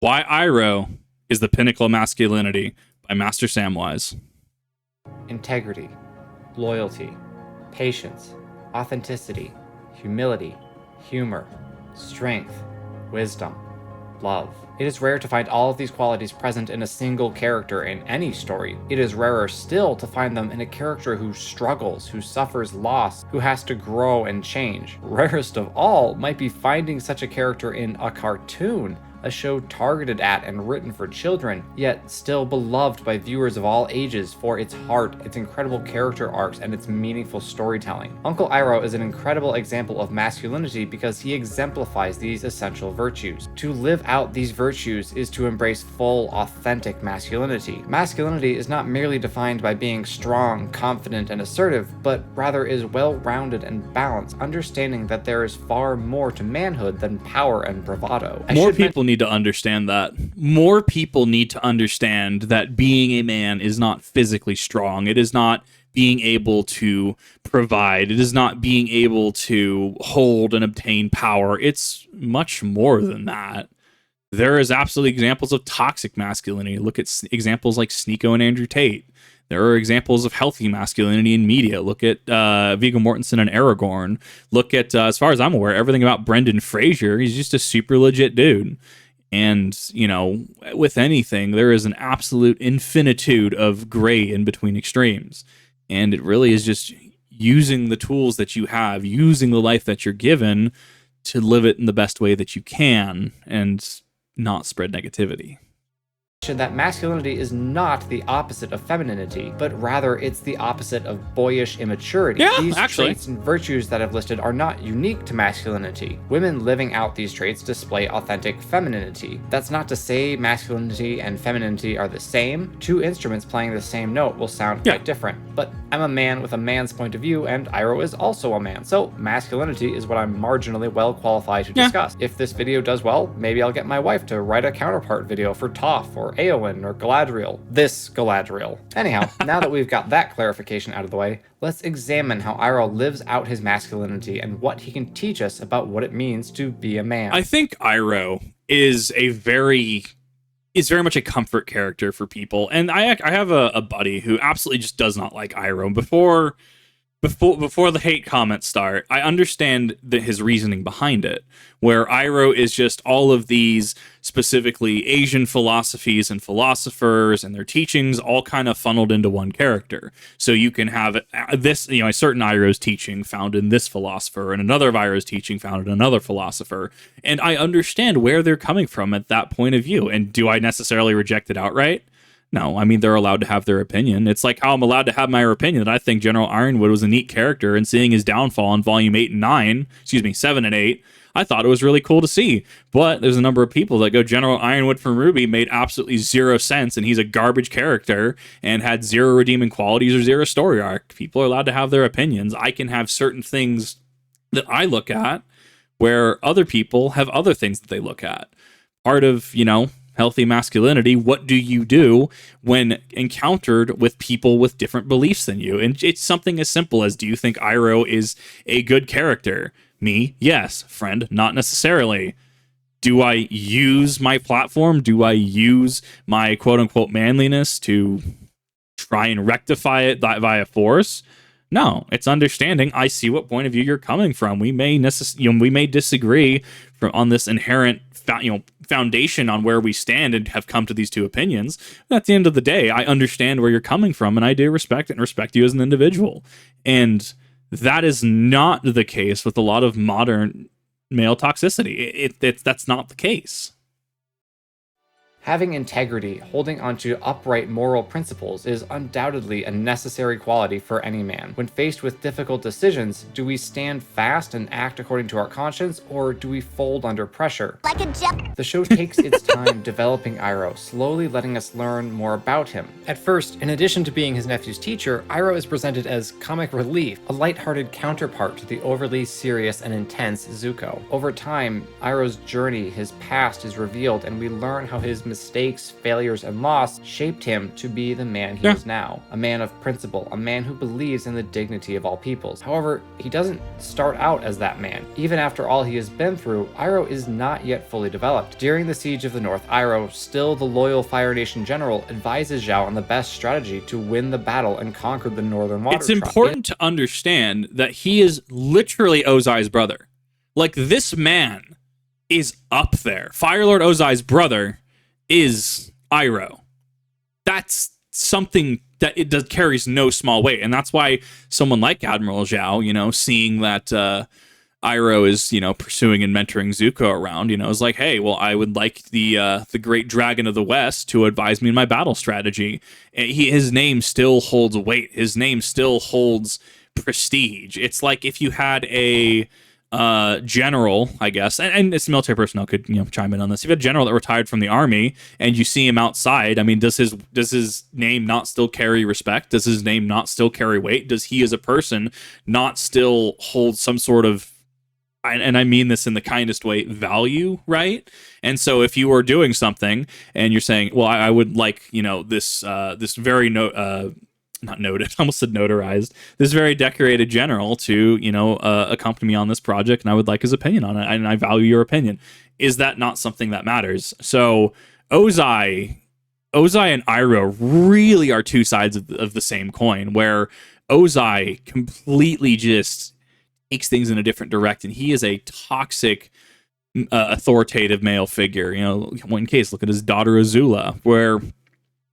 Why Iroh is the Pinnacle of Masculinity by Master Samwise. Integrity, loyalty, patience, authenticity, humility, humor, strength, wisdom, love. It is rare to find all of these qualities present in a single character in any story. It is rarer still to find them in a character who struggles, who suffers loss, who has to grow and change. Rarest of all might be finding such a character in a cartoon, a show targeted at and written for children, yet still beloved by viewers of all ages for its heart, its incredible character arcs, and its meaningful storytelling. Uncle Iroh is an incredible example of masculinity because he exemplifies these essential virtues. To live out these virtues is to embrace full, authentic masculinity. Masculinity is not merely defined by being strong, confident, and assertive, but rather is well-rounded and balanced, understanding that there is far more to manhood than power and bravado. More people need to understand that. More people need to understand that being a man is not physically strong. It is not being able to provide. It is not being able to hold and obtain power. It's much more than that. There is absolutely examples of toxic masculinity. Look at examples like Sneeko and Andrew Tate. There are examples of healthy masculinity in media. Look at Viggo Mortensen and Aragorn. Look at, as far as I'm aware, everything about Brendan Fraser. He's just a super legit dude. And, you know, with anything, there is an absolute infinitude of gray in between extremes. And it really is just using the tools that you have, using the life that you're given to live it in the best way that you can and not spread negativity. That masculinity is not the opposite of femininity, but rather it's the opposite of boyish immaturity. Yeah, these actually. traits and virtues that I've listed are not unique to masculinity. Women living out these traits display authentic femininity. That's not to say masculinity and femininity are the same. Two instruments playing the same note will sound quite different, but I'm a man with a man's point of view, and Iroh is also a man, so masculinity is what I'm marginally well qualified to discuss. If this video does well, maybe I'll get my wife to write a counterpart video for Toph or Eowyn or Galadriel. This Galadriel. Anyhow, now that we've got that clarification out of the way, let's examine how Iroh lives out his masculinity and what he can teach us about what it means to be a man. I think Iroh is very much a comfort character for people. And I have a buddy who absolutely just does not like Iroh. Before the hate comments start, I understand his reasoning behind it, where Iroh is just all of these specifically Asian philosophies and philosophers and their teachings all kind of funneled into one character. So you can have this, a certain Iroh's teaching found in this philosopher and another of Iroh's teaching found in another philosopher. And I understand where they're coming from at that point of view. And do I necessarily reject it outright? No, I mean, they're allowed to have their opinion. It's like how I'm allowed to have my opinion that I think General Ironwood was a neat character, and seeing his downfall in volume 7 and 8, I thought it was really cool to see. But there's a number of people that go, General Ironwood from RWBY made absolutely zero sense, and he's a garbage character and had zero redeeming qualities or zero story arc. People are allowed to have their opinions. I can have certain things that I look at where other people have other things that they look at. Part of, healthy masculinity, what do you do when encountered with people with different beliefs than you? And it's something as simple as, do you think Iroh is a good character? Me, yes. Friend, not necessarily. Do I use my platform? Do I use my quote-unquote manliness to try and rectify it via force? No, it's understanding. I see what point of view you're coming from. We may disagree on this inherent foundation on where we stand and have come to these two opinions. But at the end of the day, I understand where you're coming from, and I do respect it and respect you as an individual. And that is not the case with a lot of modern male toxicity. That's not the case. Having integrity, holding onto upright moral principles, is undoubtedly a necessary quality for any man. When faced with difficult decisions, do we stand fast and act according to our conscience, or do we fold under pressure? Like a jet. The show takes its time developing Iroh, slowly letting us learn more about him. At first, in addition to being his nephew's teacher, Iroh is presented as comic relief, a lighthearted counterpart to the overly serious and intense Zuko. Over time, Iroh's journey, his past is revealed, and we learn how his mistakes, failures, and loss shaped him to be the man he is now. A man of principle, a man who believes in the dignity of all peoples. However, he doesn't start out as that man. Even after all he has been through, Iroh is not yet fully developed. During the Siege of the North, Iroh, still the loyal Fire Nation general, advises Zhao on the best strategy to win the battle and conquer the Northern Water It's important to understand that he is literally Ozai's brother. Like, this man is up there. Fire Lord Ozai's brother is Iroh. That's something that carries no small weight. And that's why someone like Admiral Zhao, seeing that Iroh is, pursuing and mentoring Zuko around, is like, hey, well, I would like the great dragon of the West to advise me in my battle strategy. And his name still holds weight. His name still holds prestige. It's like if you had a general, I guess, and it's military personnel could chime in on this. If you had a general that retired from the army and you see him outside, I mean, does his name not still carry respect? Does his name not still carry weight? Does he as a person not still hold some sort of, and I mean this in the kindest way, value, right? And so if you were doing something and you're saying, well, I would like this very not noted, I almost said notarized, this very decorated general to, accompany me on this project, and I would like his opinion on it, and I value your opinion. Is that not something that matters? So Ozai and Iroh really are two sides of the same coin, where Ozai completely just takes things in a different direction. He is a toxic, authoritative male figure. One case, look at his daughter Azula, where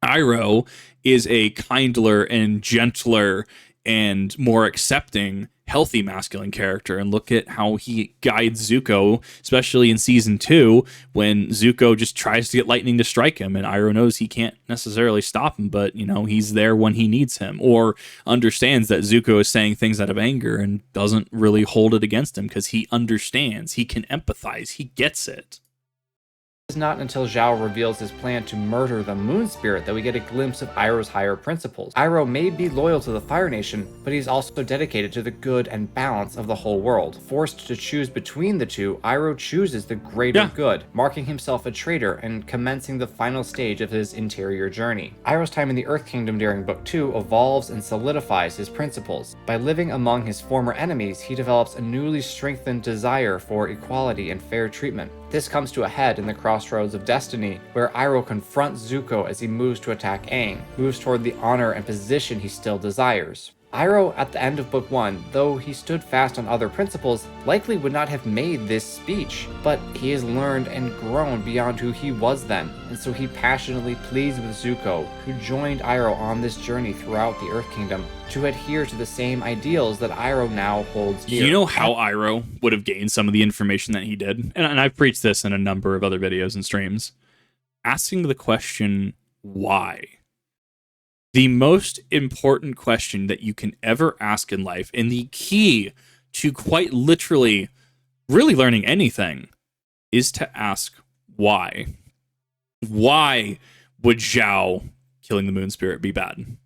Iroh is a kindler and gentler and more accepting, healthy masculine character. And look at how he guides Zuko, especially in season 2, when Zuko just tries to get lightning to strike him, and Iroh knows he can't necessarily stop him, but he's there when he needs him, or understands that Zuko is saying things out of anger and doesn't really hold it against him because he understands, he can empathize, he gets it. It is not until Zhao reveals his plan to murder the Moon Spirit that we get a glimpse of Iroh's higher principles. Iroh may be loyal to the Fire Nation, but he's also dedicated to the good and balance of the whole world. Forced to choose between the two, Iroh chooses the greater good, marking himself a traitor and commencing the final stage of his interior journey. Iroh's time in the Earth Kingdom during Book 2 evolves and solidifies his principles. By living among his former enemies, he develops a newly strengthened desire for equality and fair treatment. This comes to a head in the Crossroads of Destiny, where Iroh confronts Zuko as he moves to attack Aang, moves toward the honor and position he still desires. Iroh, at the end of Book 1, though he stood fast on other principles, likely would not have made this speech, but he has learned and grown beyond who he was then, and so he passionately pleads with Zuko, who joined Iroh on this journey throughout the Earth Kingdom, to adhere to the same ideals that Iroh now holds dear. You know how Iroh would have gained some of the information that he did? And I've preached this in a number of other videos and streams. Asking the question, why? The most important question that you can ever ask in life, and the key to quite literally really learning anything, is to ask why. Why would Zhao killing the Moon Spirit be bad?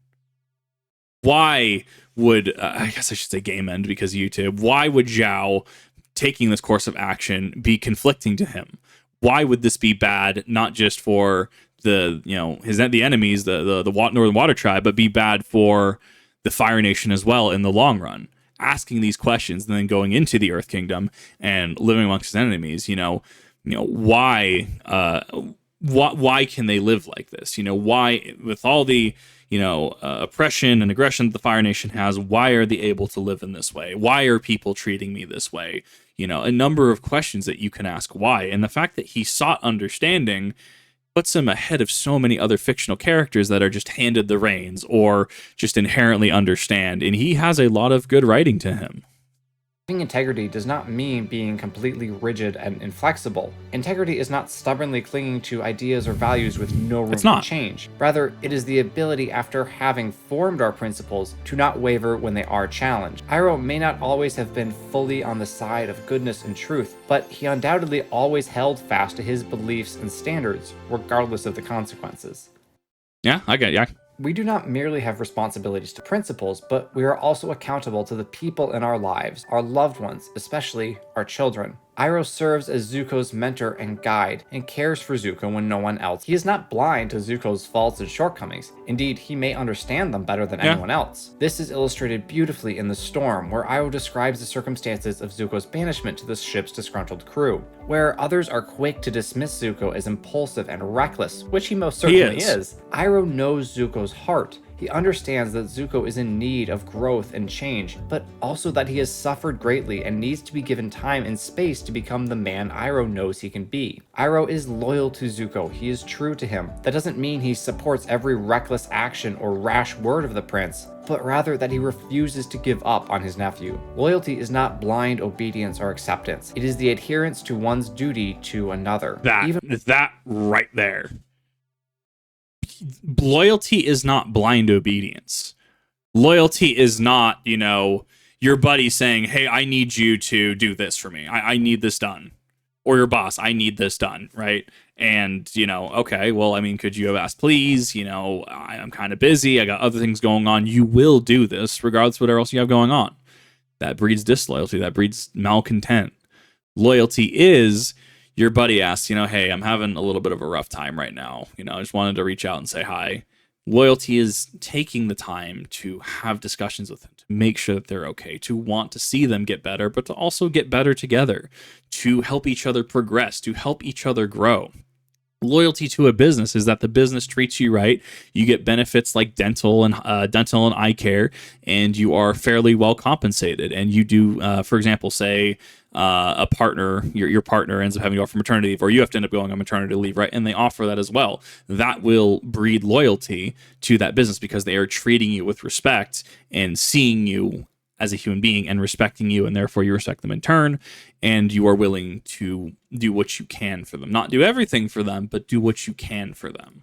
Why would, I guess I should say game end because of YouTube, why would Zhao taking this course of action be conflicting to him? Why would this be bad, not just for the enemies, the Northern Water Tribe, but be bad for the Fire Nation as well in the long run? Asking these questions and then going into the Earth Kingdom and living amongst his enemies, why can they live like this? Why, with all the oppression and aggression that the Fire Nation has, why are they able to live in this way? Why are people treating me this way? A number of questions that you can ask why. And the fact that he sought understanding puts him ahead of so many other fictional characters that are just handed the reins or just inherently understand. And he has a lot of good writing to him. Having integrity does not mean being completely rigid and inflexible. Integrity is not stubbornly clinging to ideas or values with no room for change. Rather, it is the ability, after having formed our principles, to not waver when they are challenged. Iroh may not always have been fully on the side of goodness and truth, but he undoubtedly always held fast to his beliefs and standards, regardless of the consequences. Yeah, I get it. Yeah. We do not merely have responsibilities to principles, but we are also accountable to the people in our lives, our loved ones, especially our children. Iroh serves as Zuko's mentor and guide, and cares for Zuko when no one else. He is not blind to Zuko's faults and shortcomings. Indeed, he may understand them better than anyone else. This is illustrated beautifully in The Storm, where Iroh describes the circumstances of Zuko's banishment to the ship's disgruntled crew. Where others are quick to dismiss Zuko as impulsive and reckless, which he most certainly is, Iroh knows Zuko's heart. He understands that Zuko is in need of growth and change, but also that he has suffered greatly and needs to be given time and space to become the man Iroh knows he can be. Iroh is loyal to Zuko, he is true to him. That doesn't mean he supports every reckless action or rash word of the prince, but rather that he refuses to give up on his nephew. Loyalty is not blind obedience or acceptance. It is the adherence to one's duty to another. That right there. Loyalty is not blind obedience. Loyalty is not, your buddy saying, hey, I need you to do this for me. I need this done. Or your boss, I need this done, right? And, okay, well, could you have asked, please? I'm kind of busy. I got other things going on. You will do this regardless of what else you have going on. That breeds disloyalty. That breeds malcontent. Loyalty is... your buddy asks, hey, I'm having a little bit of a rough time right now. I just wanted to reach out and say hi. Loyalty is taking the time to have discussions with them, to make sure that they're okay, to want to see them get better, but to also get better together, to help each other progress, to help each other grow. Loyalty to a business is that the business treats you right. You get benefits like dental and eye care, and you are fairly well compensated. And you do, for example, say a partner, your partner ends up having to go for maternity leave, or you have to end up going on maternity leave, right? And they offer that as well. That will breed loyalty to that business because they are treating you with respect and seeing you as a human being and respecting you, and therefore you respect them in turn, and you are willing to do what you can for them. Not do everything for them, but do what you can for them.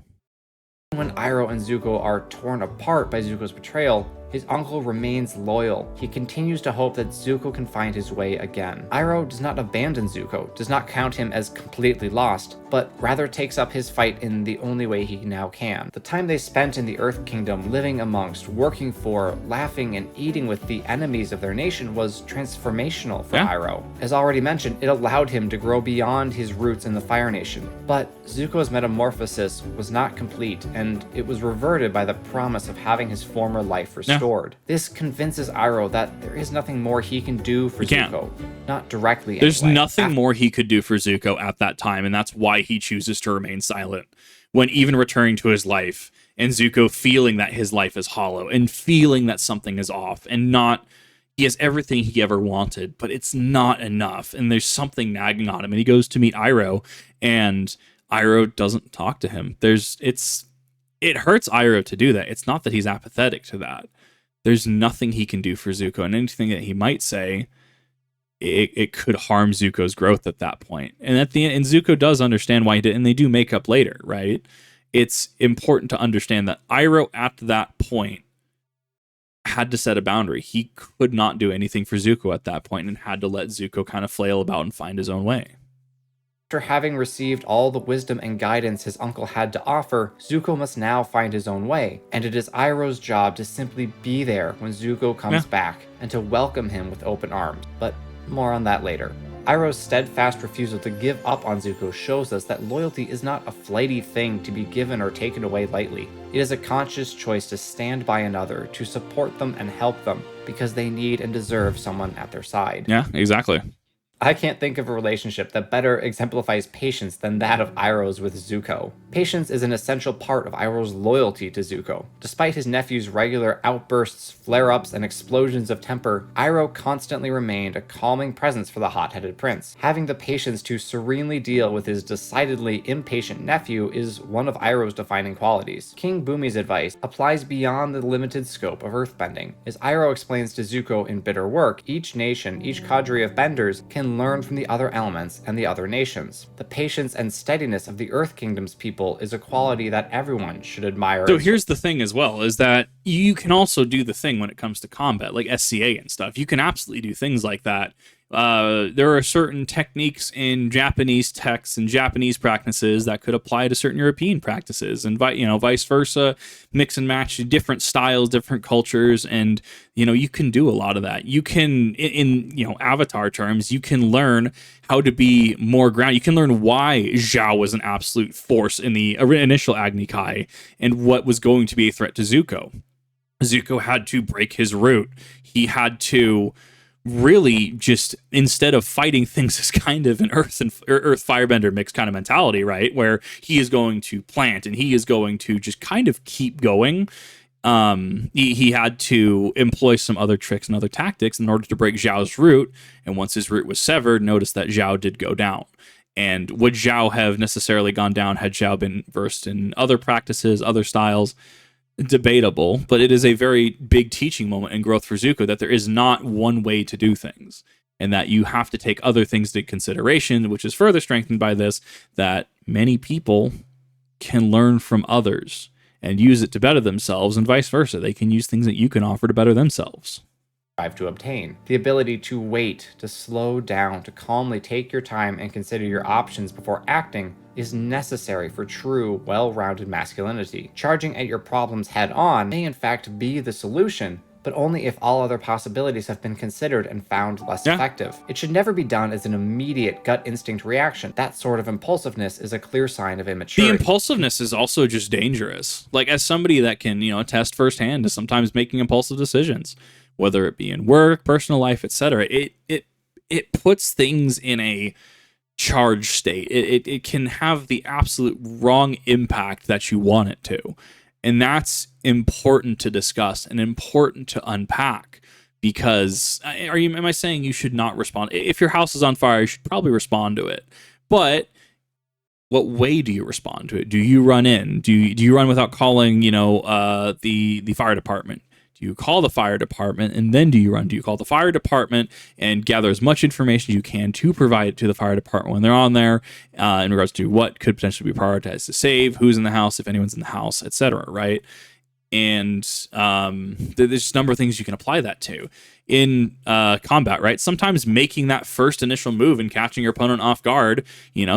When Iroh and Zuko are torn apart by Zuko's betrayal, his uncle remains loyal. He continues to hope that Zuko can find his way again. Iroh does not abandon Zuko, does not count him as completely lost, but rather takes up his fight in the only way he now can. The time they spent in the Earth Kingdom, living amongst, working for, laughing and eating with the enemies of their nation was transformational for Iroh. As already mentioned, it allowed him to grow beyond his roots in the Fire Nation. But Zuko's metamorphosis was not complete, and it was reverted by the promise of having his former life restored. This convinces Iroh that there is nothing more he can do for Zuko. Not directly, There's nothing more he could do for Zuko at that time, and that's why he chooses to remain silent. When even returning to his life, and Zuko feeling that his life is hollow, and feeling that something is off, and he has everything he ever wanted, but it's not enough, and there's something nagging on him, and he goes to meet Iroh, and Iroh doesn't talk to him. It hurts Iroh to do that. It's not that he's apathetic to that. There's nothing he can do for Zuko, and anything that he might say, it could harm Zuko's growth at that point. And at the end, and Zuko does understand why he did, and they do make up later, right? It's important to understand that Iroh at that point had to set a boundary. He could not do anything for Zuko at that point and had to let Zuko kind of flail about and find his own way. After having received all the wisdom and guidance his uncle had to offer, Zuko must now find his own way, and it is Iroh's job to simply be there when Zuko comes back, and to welcome him with open arms. But more on that later. Iroh's steadfast refusal to give up on Zuko shows us that loyalty is not a flighty thing to be given or taken away lightly. It is a conscious choice to stand by another, to support them and help them, because they need and deserve someone at their side. Yeah, exactly. I can't think of a relationship that better exemplifies patience than that of Iroh's with Zuko. Patience is an essential part of Iroh's loyalty to Zuko. Despite his nephew's regular outbursts, flare-ups, and explosions of temper, Iroh constantly remained a calming presence for the hot-headed prince. Having the patience to serenely deal with his decidedly impatient nephew is one of Iroh's defining qualities. King Bumi's advice applies beyond the limited scope of earthbending. As Iroh explains to Zuko in Bitter Work, each nation, each cadre of benders, can learn from the other elements and the other nations. The patience and steadiness of the Earth Kingdom's people is a quality that everyone should admire. So here's the thing as well, is that you can also do the thing when it comes to combat, like SCA and stuff. You can absolutely do things like that. There are certain techniques in Japanese texts and Japanese practices that could apply to certain European practices, and vice versa. Mix and match different styles, different cultures, and you can do a lot of that. You can, in Avatar terms, you can learn how to be more grounded. You can learn why Zhao was an absolute force in the initial Agni Kai and what was going to be a threat to Zuko. Zuko had to break his root. He had to really just, instead of fighting things as kind of an earth firebender mix kind of mentality, right, where he is going to plant and he is going to just kind of keep going, he had to employ some other tricks and other tactics in order to break Zhao's root. And once his root was severed, notice that Zhao did go down. And would Zhao have necessarily gone down had Zhao been versed in other practices, other styles? Debatable, but it is a very big teaching moment and growth for Zuko that there is not one way to do things, and that you have to take other things into consideration, which is further strengthened by this, that many people can learn from others and use it to better themselves, and vice versa. They can use things that you can offer to better themselves. To obtain. The ability to wait, to slow down, to calmly take your time and consider your options before acting is necessary for true, well-rounded masculinity. Charging at your problems head-on may in fact be the solution, but only if all other possibilities have been considered and found less effective. It should never be done as an immediate gut instinct reaction. That sort of impulsiveness is a clear sign of immaturity. The impulsiveness is also just dangerous. Like, as somebody that can, attest firsthand to sometimes making impulsive decisions, whether it be in work, personal life, etc., it puts things in a charged state. It can have the absolute wrong impact that you want it to. And that's important to discuss and important to unpack, because am I saying you should not respond? If your house is on fire, you should probably respond to it. But what way do you respond to it? Do you run in? Do you run without calling, the fire department? Do you call the fire department and then do you run? Do you call the fire department and gather as much information as you can to provide it to the fire department when they're on there, in regards to what could potentially be prioritized to save, who's in the house, if anyone's in the house, etc., right? And there's just a number of things you can apply that to in combat, right? Sometimes making that first initial move and catching your opponent off guard,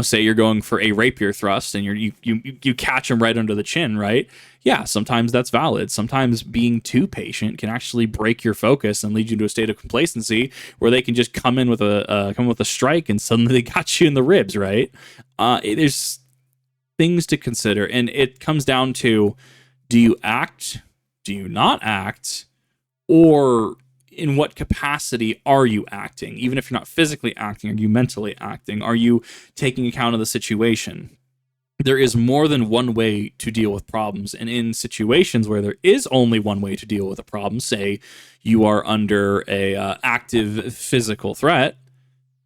say you're going for a rapier thrust and you catch them right under the chin, right? Yeah, sometimes that's valid. Sometimes being too patient can actually break your focus and lead you to a state of complacency where they can just come with a strike and suddenly they got you in the ribs, right? There's things to consider, and it comes down to, do you act? Do you not act? Or in what capacity are you acting? Even if you're not physically acting, are you mentally acting? Are you taking account of the situation? There is more than one way to deal with problems. And in situations where there is only one way to deal with a problem, say you are under a active physical threat,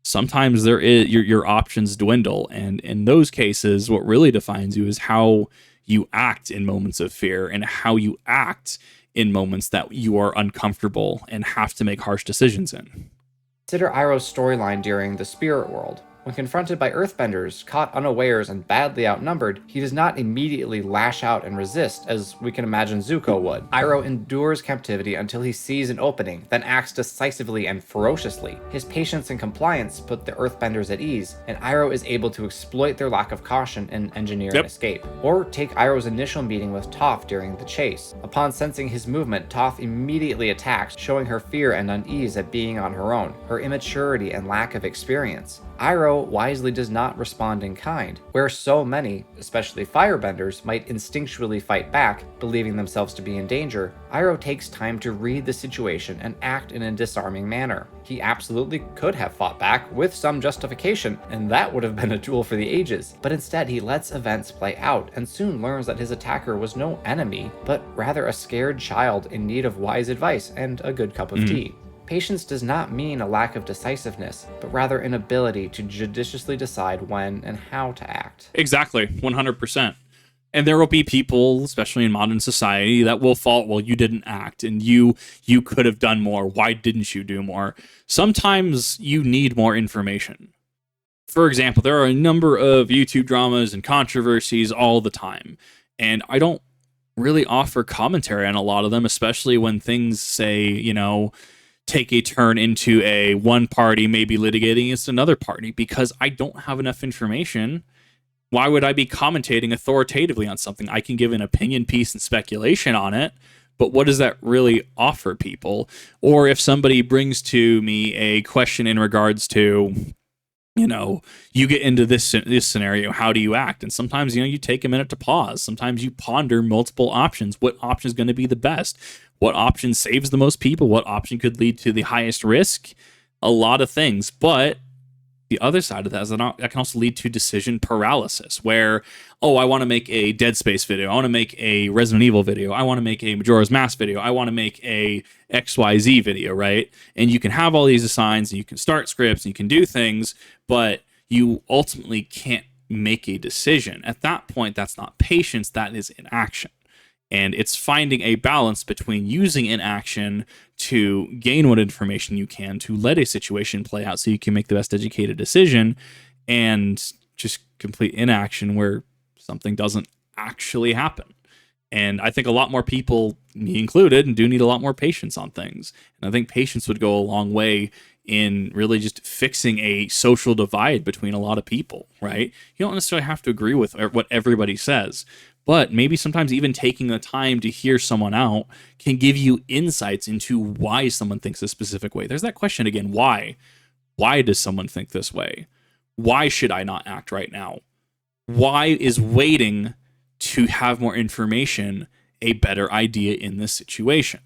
sometimes your options dwindle. And in those cases, what really defines you is how you act in moments of fear and how you act in moments that you are uncomfortable and have to make harsh decisions in. Consider Iroh's storyline during the Spirit World. When confronted by earthbenders, caught unawares and badly outnumbered, he does not immediately lash out and resist, as we can imagine Zuko would. Iroh endures captivity until he sees an opening, then acts decisively and ferociously. His patience and compliance put the earthbenders at ease, and Iroh is able to exploit their lack of caution and engineer an escape. Or take Iroh's initial meeting with Toph during the chase. Upon sensing his movement, Toph immediately attacks, showing her fear and unease at being on her own, her immaturity and lack of experience. Iroh wisely does not respond in kind, where so many, especially firebenders, might instinctually fight back, believing themselves to be in danger. Iroh takes time to read the situation and act in a disarming manner. He absolutely could have fought back with some justification, and that would have been a duel for the ages, but instead he lets events play out and soon learns that his attacker was no enemy, but rather a scared child in need of wise advice and a good cup of tea. Patience does not mean a lack of decisiveness, but rather an ability to judiciously decide when and how to act. Exactly, 100%. And there will be people, especially in modern society, that will fault, well, you didn't act, and you could have done more. Why didn't you do more? Sometimes you need more information. For example, there are a number of YouTube dramas and controversies all the time, and I don't really offer commentary on a lot of them, especially when things say, take a turn into a one party maybe litigating against another party, because I don't have enough information. Why would I be commentating authoritatively on something? I can give an opinion piece and speculation on it, but what does that really offer people? Or if somebody brings to me a question in regards to, you get into this scenario, how do you act? And sometimes, you take a minute to pause. Sometimes you ponder multiple options. What option is going to be the best? What option saves the most people? What option could lead to the highest risk? A lot of things. But the other side of that is that can also lead to decision paralysis, where, I want to make a Dead Space video. I want to make a Resident Evil video. I want to make a Majora's Mask video. I want to make a XYZ video, right? And you can have all these assigns, and you can start scripts, and you can do things, but you ultimately can't make a decision. At that point, that's not patience, that is inaction. And it's finding a balance between using inaction to gain what information you can to let a situation play out so you can make the best educated decision, and just complete inaction where something doesn't actually happen. And I think a lot more people, me included, do need a lot more patience on things. And I think patience would go a long way in really just fixing a social divide between a lot of people, right? You don't necessarily have to agree with what everybody says, but maybe sometimes even taking the time to hear someone out can give you insights into why someone thinks a specific way. There's that question again, why? Why does someone think this way? Why should I not act right now? Why is waiting to have more information a better idea in this situation?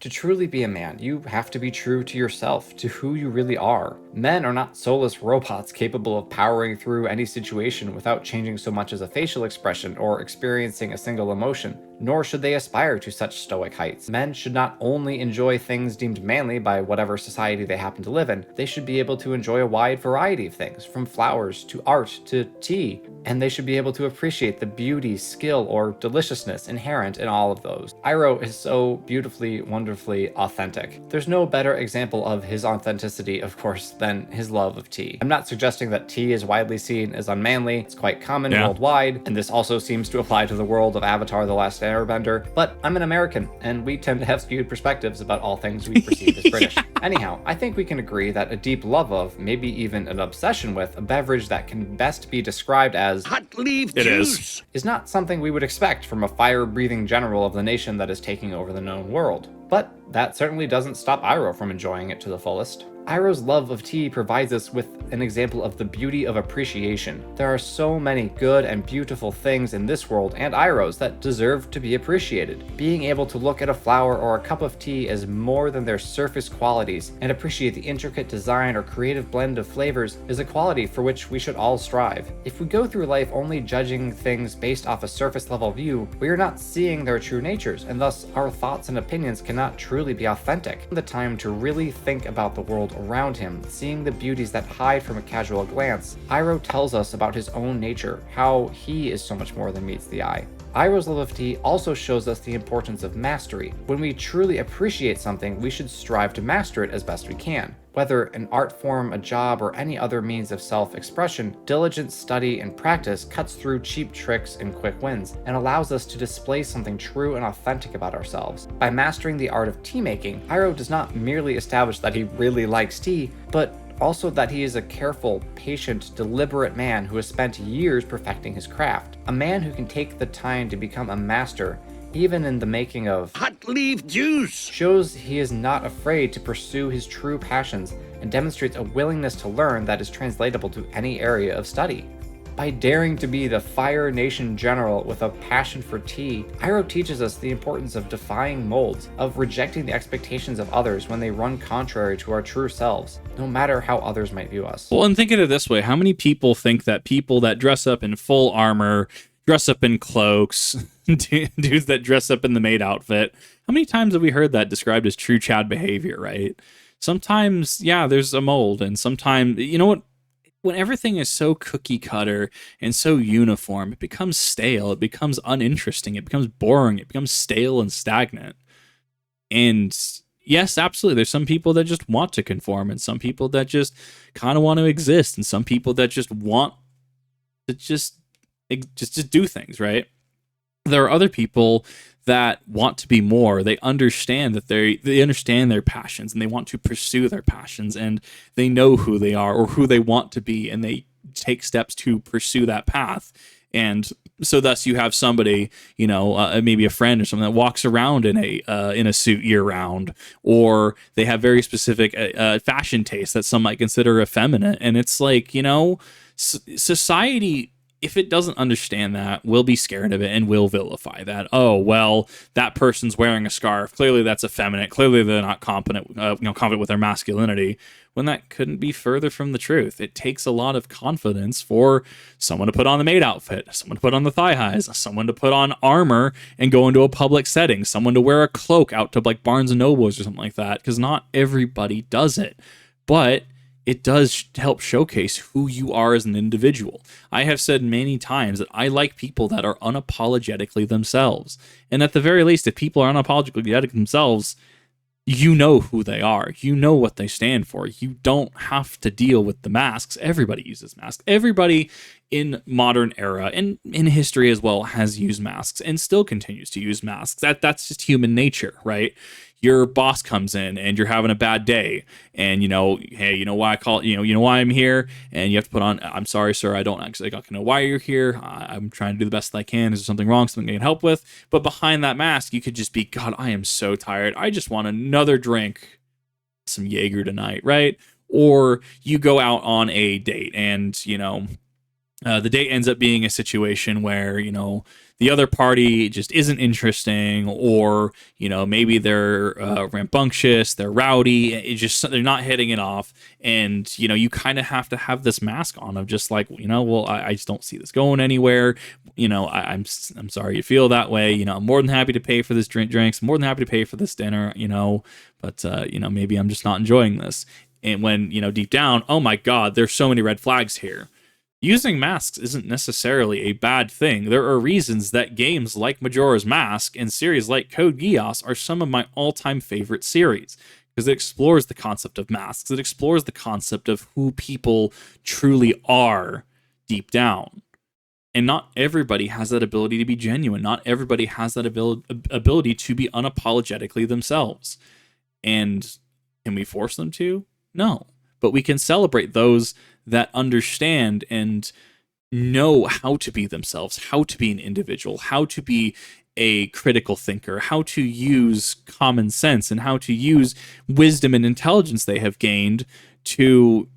To truly be a man, you have to be true to yourself, to who you really are. Men are not soulless robots capable of powering through any situation without changing so much as a facial expression or experiencing a single emotion, nor should they aspire to such stoic heights. Men should not only enjoy things deemed manly by whatever society they happen to live in, they should be able to enjoy a wide variety of things, from flowers to art to tea, and they should be able to appreciate the beauty, skill, or deliciousness inherent in all of those. Iroh is so beautifully, wonderfully authentic. There's no better example of his authenticity, of course, than his love of tea. I'm not suggesting that tea is widely seen as unmanly. It's quite common worldwide, and this also seems to apply to the world of Avatar the Last Airbender, but I'm an American, and we tend to have skewed perspectives about all things we perceive as British. Anyhow, I think we can agree that a deep love of, maybe even an obsession with, a beverage that can best be described as hot leaf juice is not something we would expect from a fire-breathing general of the nation that is taking over the known world. But that certainly doesn't stop Iroh from enjoying it to the fullest. Iroh's love of tea provides us with an example of the beauty of appreciation. There are so many good and beautiful things in this world and Iroh's that deserve to be appreciated. Being able to look at a flower or a cup of tea as more than their surface qualities and appreciate the intricate design or creative blend of flavors is a quality for which we should all strive. If we go through life only judging things based off a surface level view, we are not seeing their true natures, and thus our thoughts and opinions cannot truly be authentic. The time to really think about the world around him, seeing the beauties that hide from a casual glance, Iroh tells us about his own nature, how he is so much more than meets the eye. Iroh's love of tea also shows us the importance of mastery. When we truly appreciate something, we should strive to master it as best we can. Whether an art form, a job, or any other means of self-expression, diligent study and practice cuts through cheap tricks and quick wins, and allows us to display something true and authentic about ourselves. By mastering the art of tea making, Iroh does not merely establish that he really likes tea, but also that he is a careful, patient, deliberate man who has spent years perfecting his craft. A man who can take the time to become a master, even in the making of hot leaf juice, shows he is not afraid to pursue his true passions and demonstrates a willingness to learn that is translatable to any area of study. By daring to be the Fire Nation General with a passion for tea, Iroh teaches us the importance of defying molds, of rejecting the expectations of others when they run contrary to our true selves, no matter how others might view us. Well, and think of it this way. How many people think that people that dress up in full armor, dress up in cloaks, dudes that dress up in the maid outfit, how many times have we heard that described as true Chad behavior, right? Sometimes, yeah, there's a mold, and sometimes, you know what? When everything is so cookie cutter and so uniform, it becomes stale, it becomes uninteresting, it becomes boring, it becomes stale and stagnant. And yes, absolutely, there's some people that just want to conform, and some people that just kind of want to exist, and some people that just want to just do things, right? there are other people that want to be more. They understand that they understand their passions, and they want to pursue their passions, and they know who they are or who they want to be, and they take steps to pursue that path. And so thus you have somebody, maybe a friend or something that walks around in a suit year round, or they have very specific fashion tastes that some might consider effeminate. And it's like, society, if it doesn't understand that, will be scared of it and will vilify that. Oh, well, that person's wearing a scarf. Clearly that's effeminate. Clearly they're not confident with their masculinity, when that couldn't be further from the truth. It takes a lot of confidence for someone to put on the maid outfit, someone to put on the thigh highs, someone to put on armor and go into a public setting, someone to wear a cloak out to like Barnes and Nobles or something like that, because not everybody does it. But it does help showcase who you are as an individual. I have said many times that I like people that are unapologetically themselves. And at the very least, if people are unapologetic themselves, you know who they are. You know what they stand for. You don't have to deal with the masks. Everybody uses masks. Everybody in modern era and in history as well has used masks and still continues to use masks. That's just human nature, right? Your boss comes in and you're having a bad day, and hey, why I call why I'm here, and you have to put on, I'm sorry, sir, I don't actually know why you're here. I'm trying to do the best that I can. Is there something wrong? Something I can help with? But behind that mask, you could just be, God, I am so tired. I just want another drink, some Jaeger tonight, right? Or you go out on a date, and the date ends up being a situation where the other party just isn't interesting, or maybe they're rambunctious, they're rowdy, they're not hitting it off, and you kind of have to have this mask on of just like, well, I just don't see this going anywhere. I'm sorry you feel that way. I'm more than happy to pay for this drinks, more than happy to pay for this dinner, but maybe I'm just not enjoying this. And when deep down, oh my God, there's so many red flags here. Using masks isn't necessarily a bad thing. There are reasons that games like Majora's Mask and series like Code Geass are some of my all-time favorite series, because it explores the concept of masks. It explores the concept of who people truly are deep down. And not everybody has that ability to be genuine. Not everybody has that ability to be unapologetically themselves. And can we force them to? No. But we can celebrate those that understand and know how to be themselves, how to be an individual, how to be a critical thinker, how to use common sense, and how to use wisdom and intelligence they have gained to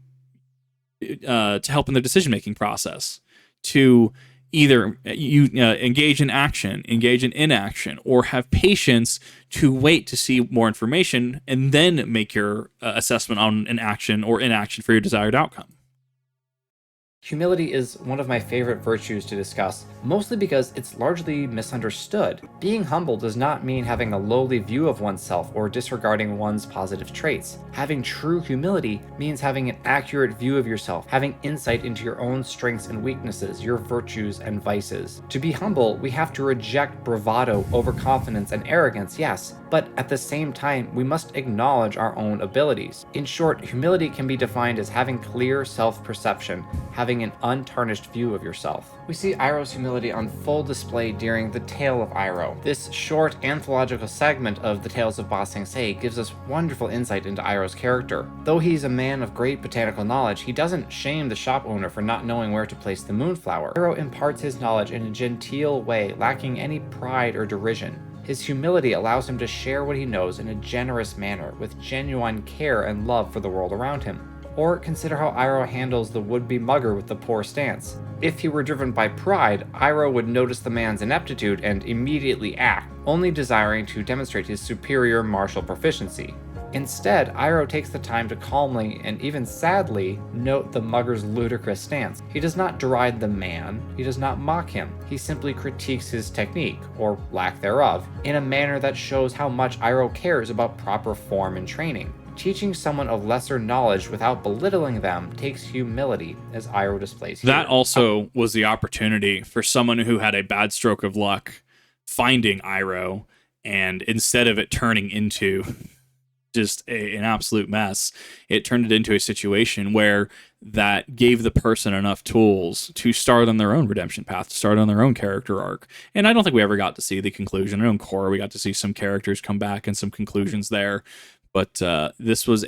help in their decision-making process, to either engage in action, engage in inaction, or have patience to wait to see more information and then make your assessment on an action or inaction for your desired outcome. Humility is one of my favorite virtues to discuss, mostly because it's largely misunderstood. Being humble does not mean having a lowly view of oneself or disregarding one's positive traits. Having true humility means having an accurate view of yourself, having insight into your own strengths and weaknesses, your virtues and vices. To be humble, we have to reject bravado, overconfidence, and arrogance, yes, but at the same time, we must acknowledge our own abilities. In short, humility can be defined as having clear self-perception, having an untarnished view of yourself. We see Iroh's humility on full display during The Tale of Iroh. This short anthological segment of The Tales of Ba Sing Se gives us wonderful insight into Iroh's character. Though he's a man of great botanical knowledge, he doesn't shame the shop owner for not knowing where to place the moonflower. Iroh imparts his knowledge in a genteel way, lacking any pride or derision. His humility allows him to share what he knows in a generous manner, with genuine care and love for the world around him. Or consider how Iroh handles the would-be mugger with the poor stance. If he were driven by pride, Iroh would notice the man's ineptitude and immediately act, only desiring to demonstrate his superior martial proficiency. Instead, Iroh takes the time to calmly and even sadly note the mugger's ludicrous stance. He does not deride the man, he does not mock him, he simply critiques his technique, or lack thereof, in a manner that shows how much Iroh cares about proper form and training. Teaching someone of lesser knowledge without belittling them takes humility, as Iroh displays here. That also was the opportunity for someone who had a bad stroke of luck finding Iroh, and instead of it turning into just an absolute mess. It turned it into a situation where that gave the person enough tools to start on their own redemption path, to start on their own character arc. And I don't think we ever got to see the conclusion. I know in Korra we got to see some characters come back and some conclusions there, but this was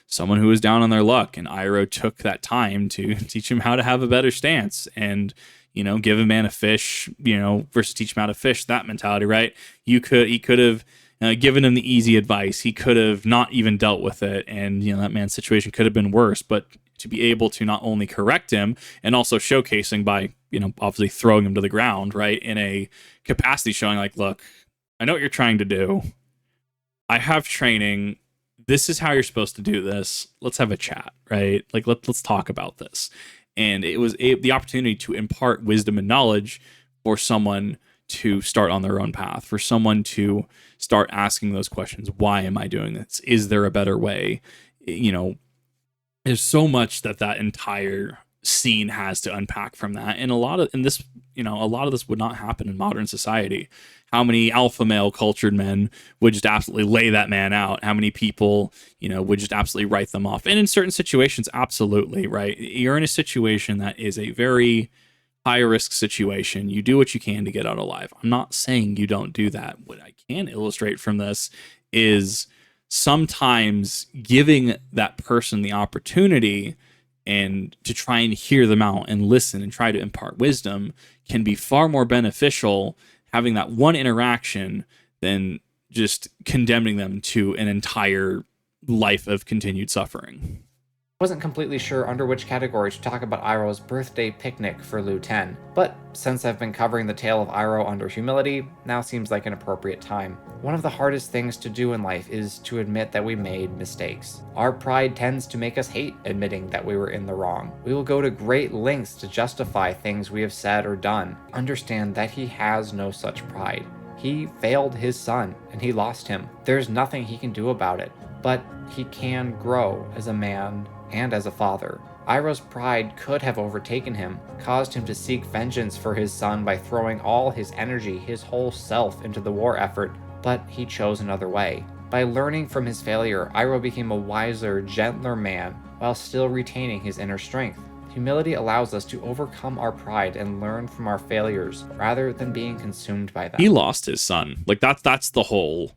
someone who was down on their luck, and Iroh took that time to teach him how to have a better stance and, give a man a fish, versus teach him how to fish, that mentality, right? He could have given him the easy advice. He could have not even dealt with it, and that man's situation could have been worse. But to be able to not only correct him and also showcasing by obviously throwing him to the ground, right, in a capacity showing like, look, I know what you're trying to do. I have training. This is how you're supposed to do this. Let's have a chat, right? Like let's talk about this. And it was the opportunity to impart wisdom and knowledge for someone to start on their own path, for someone to start asking those questions. Why am I doing this? Is there a better way? There's so much that entire scene has to unpack from that. And a lot of this would not happen in modern society. How many alpha male cultured men would just absolutely lay that man out? How many people, would just absolutely write them off? And in certain situations, absolutely, right? You're in a situation that is a very high risk situation. You do what you can to get out alive. I'm not saying you don't do that. What I can illustrate from this is sometimes giving that person the opportunity and to try and hear them out and listen and try to impart wisdom can be far more beneficial having that one interaction than just condemning them to an entire life of continued suffering. Wasn't completely sure under which category to talk about Iroh's birthday picnic for Lu Ten, but since I've been covering the tale of Iroh under humility, now seems like an appropriate time. One of the hardest things to do in life is to admit that we made mistakes. Our pride tends to make us hate admitting that we were in the wrong. We will go to great lengths to justify things we have said or done. Understand that he has no such pride. He failed his son, and he lost him. There's nothing he can do about it, but he can grow as a man and as a father. Iroh's pride could have overtaken him, caused him to seek vengeance for his son by throwing all his energy, his whole self, into the war effort, but he chose another way. By learning from his failure, Iroh became a wiser, gentler man while still retaining his inner strength. Humility allows us to overcome our pride and learn from our failures rather than being consumed by them. He lost his son. Like that's the whole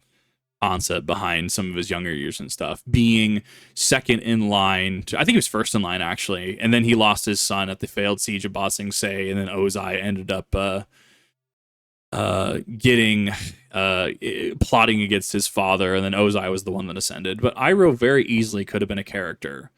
concept behind some of his younger years and stuff, being second in line I think he was first in line actually, and then he lost his son at the failed siege of Ba Sing Se, and then Ozai ended up plotting against his father, and then Ozai was the one that ascended. But Iroh very easily could have been a character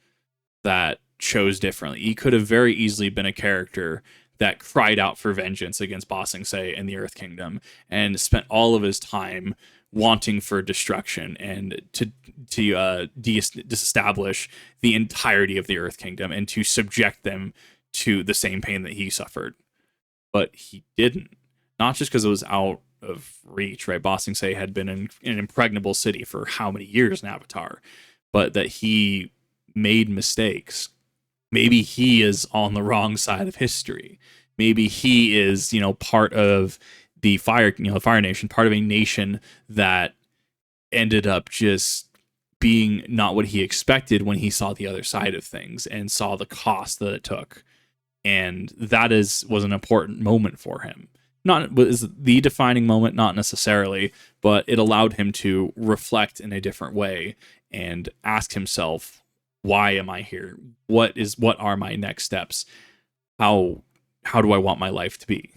that chose differently. He could have very easily been a character that cried out for vengeance against Ba Sing Se and the Earth Kingdom, and spent all of his time wanting for destruction and to disestablish the entirety of the Earth Kingdom and to subject them to the same pain that he suffered. But he didn't. Not just because it was out of reach, right? Ba Sing Se had been in an impregnable city for how many years in Avatar, but that he made mistakes. Maybe he is on the wrong side of history. Maybe he is, part of the Fire Nation, part of a nation that ended up just being not what he expected when he saw the other side of things and saw the cost that it took. And that was an important moment for him. Not was the defining moment, not necessarily, but it allowed him to reflect in a different way and ask himself, why am I here? What are my next steps? How do I want my life to be?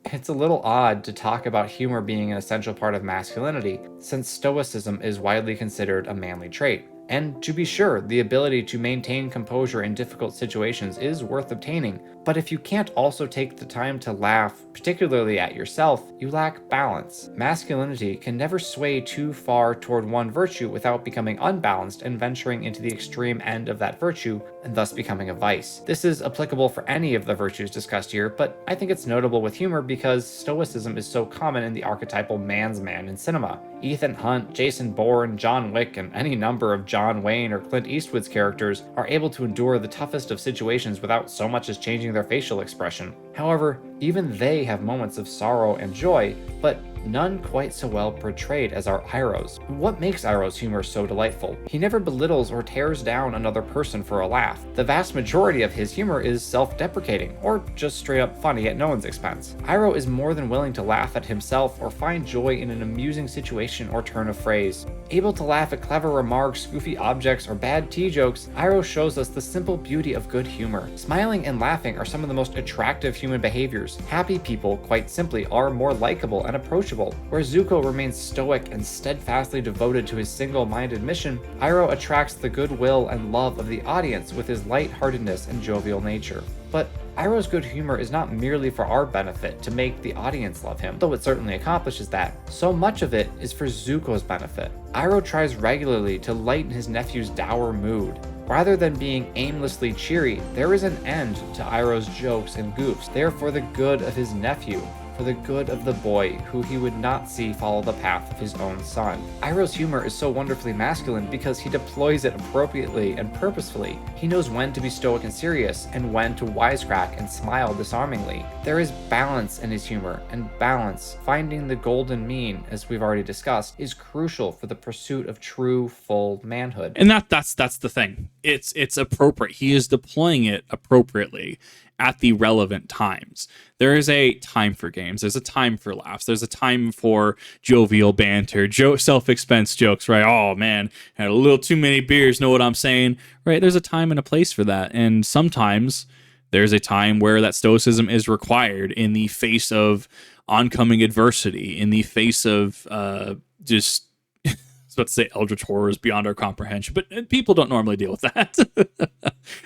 It's a little odd to talk about humor being an essential part of masculinity, since stoicism is widely considered a manly trait. And to be sure, the ability to maintain composure in difficult situations is worth obtaining, but if you can't also take the time to laugh, particularly at yourself, you lack balance. Masculinity can never sway too far toward one virtue without becoming unbalanced and venturing into the extreme end of that virtue, and thus becoming a vice. This is applicable for any of the virtues discussed here, but I think it's notable with humor because stoicism is so common in the archetypal man's man in cinema. Ethan Hunt, Jason Bourne, John Wick, and any number of John Wayne or Clint Eastwood's characters are able to endure the toughest of situations without so much as changing their facial expression. However, even they have moments of sorrow and joy, but none quite so well portrayed as our Iroh's. What makes Iroh's humor so delightful? He never belittles or tears down another person for a laugh. The vast majority of his humor is self-deprecating, or just straight up funny at no one's expense. Iroh is more than willing to laugh at himself or find joy in an amusing situation or turn of phrase. Able to laugh at clever remarks, goofy objects, or bad tea jokes, Iroh shows us the simple beauty of good humor. Smiling and laughing are some of the most attractive human behaviors. Happy people, quite simply, are more likable and approachable. Where Zuko remains stoic and steadfastly devoted to his single-minded mission, Iroh attracts the goodwill and love of the audience with his lightheartedness and jovial nature. But Iroh's good humor is not merely for our benefit to make the audience love him, though it certainly accomplishes that. So much of it is for Zuko's benefit. Iroh tries regularly to lighten his nephew's dour mood. Rather than being aimlessly cheery, there is an end to Iroh's jokes and goofs. They are for the good of his nephew, for the good of the boy who he would not see follow the path of his own son. Iroh's humor is so wonderfully masculine because he deploys it appropriately and purposefully. He knows when to be stoic and serious, and when to wisecrack and smile disarmingly. There is balance in his humor, and balance, finding the golden mean, as we've already discussed, is crucial for the pursuit of true, full manhood. And that's the thing. It's appropriate. He is deploying it appropriately at the relevant times. There is a time for games. There's a time for laughs. There's a time for jovial banter, self-expense jokes, right? Oh man, had a little too many beers, know what I'm saying? Right? There's a time and a place for that. And sometimes there's a time where that stoicism is required in the face of oncoming adversity, in the face of just let's say eldritch horrors beyond our comprehension, but people don't normally deal with that.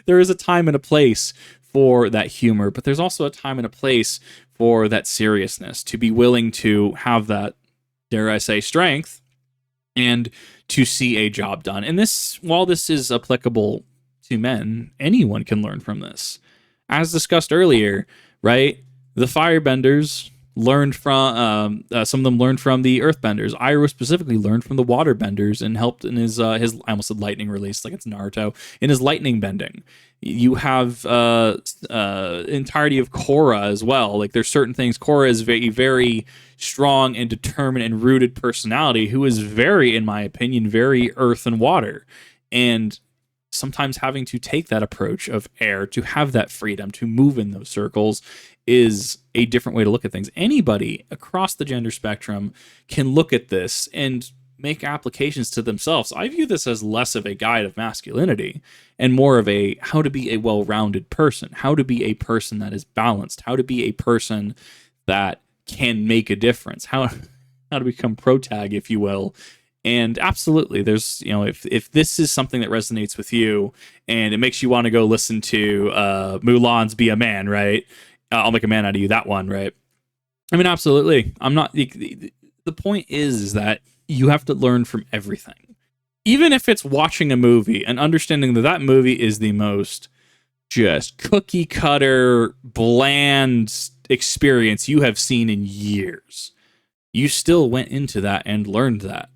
There is a time and a place for that humor, but there's also a time and a place for that seriousness, to be willing to have that, dare I say, strength, and to see a job done. And this, while this is applicable to men, anyone can learn from this. As discussed earlier, right? The firebenders learned from some of them learned from the earthbenders. Iroh specifically learned from the waterbenders and helped in his I almost said lightning release like it's Naruto, in his lightning bending. You have entirety of Korra as well. Like there's certain things. Korra is very, very strong and determined and rooted personality who is very, in my opinion, very earth and water. And sometimes having to take that approach of air, to have that freedom, to move in those circles, is a different way to look at things. Anybody across the gender spectrum can look at this and make applications to themselves. I view this as less of a guide of masculinity and more of a how to be a well-rounded person, how to be a person that is balanced, how to be a person that can make a difference, how to become protag, if you will. And absolutely, there's, if this is something that resonates with you and it makes you want to go listen to Mulan's Be a Man, right? I'll make a man out of you, that one, right? I mean, absolutely. I'm not, the point is that you have to learn from everything. Even if it's watching a movie and understanding that that movie is the most just cookie cutter, bland experience you have seen in years, you still went into that and learned that.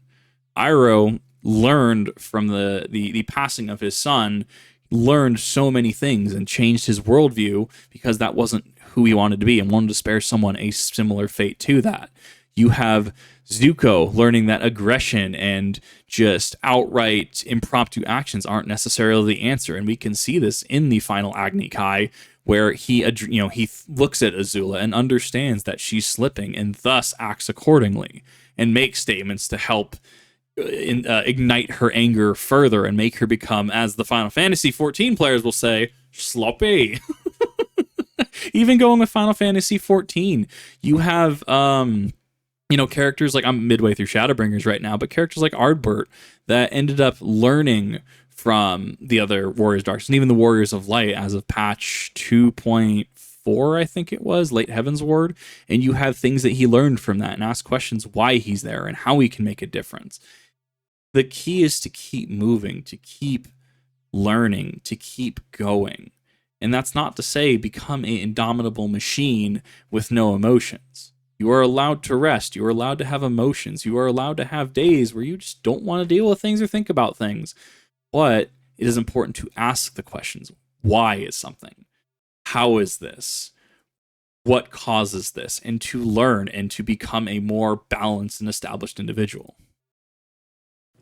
Iroh learned from the passing of his son, learned so many things and changed his worldview because that wasn't who he wanted to be and wanted to spare someone a similar fate to that. You have Zuko learning that aggression and just outright impromptu actions aren't necessarily the answer, and we can see this in the final Agni Kai, where he looks at Azula and understands that she's slipping and thus acts accordingly and makes statements to help ignite her anger further and make her become, as the Final Fantasy XIV players will say, sloppy. Even going with Final Fantasy XIV, you have characters like, I'm midway through Shadowbringers right now, but characters like Ardbert that ended up learning from the other Warriors of Darkness and even the Warriors of Light as of patch 2.4, I think it was, Late Heaven's Ward. And you have things that he learned from that and ask questions why he's there and how he can make a difference. The key is to keep moving, to keep learning, to keep going. And that's not to say become an indomitable machine with no emotions. You are allowed to rest. You are allowed to have emotions. You are allowed to have days where you just don't want to deal with things or think about things. But it is important to ask the questions. Why is something? How is this? what causes this and to learn and to become a more balanced and established individual.